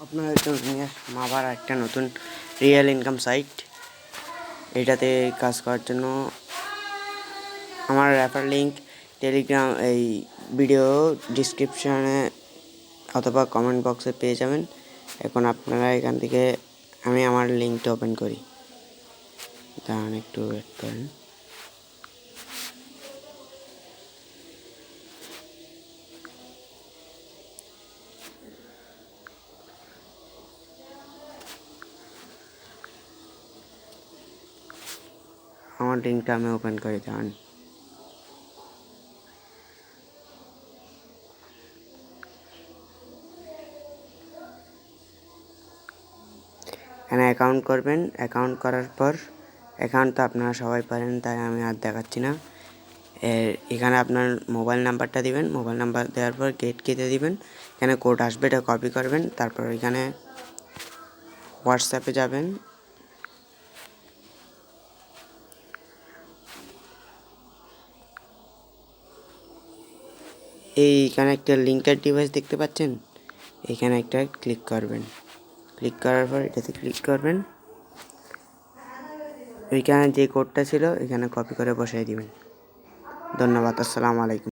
আপনাদের জন্য নিয়ে আসলাম আবার একটা নতুন রিয়েল ইনকাম সাইট। এটাতে কাজ করার জন্য আমার রেফার লিঙ্ক টেলিগ্রাম এই ভিডিও ডিসক্রিপশনে অথবা কমেন্ট বক্সে পেয়ে যাবেন। এখন আপনারা এখান থেকে আমি আমার লিঙ্কটা ওপেন করি, দাঁড়ান একটু ওয়েট করেন। আমার লিঙ্কটা আমি ওপেন করে দাঁড়ান। এখানে অ্যাকাউন্ট করবেন। অ্যাকাউন্ট করার পর অ্যাকাউন্ট তো আপনারা সবাই পারেন, তাই আমি আর দেখাচ্ছি না। এখানে আপনার মোবাইল নাম্বারটা দিবেন। মোবাইল নাম্বার দেওয়ার পর গেট কিতে দিবেন। এখানে কোড আসবে, এটা কপি করবেন। তারপর এখানে হোয়াটসঅ্যাপে যাবেন। এইখানে একটা লিঙ্কের ডিভাইস দেখতে পাচ্ছেন, এখানে একটা ক্লিক করবেন। ক্লিক করার পর এটাতে ক্লিক করবেন। ওইখানে যে কোডটা ছিল এখানে কপি করে বসাই দিবেন। ধন্যবাদ। আসসালামু আলাইকুম।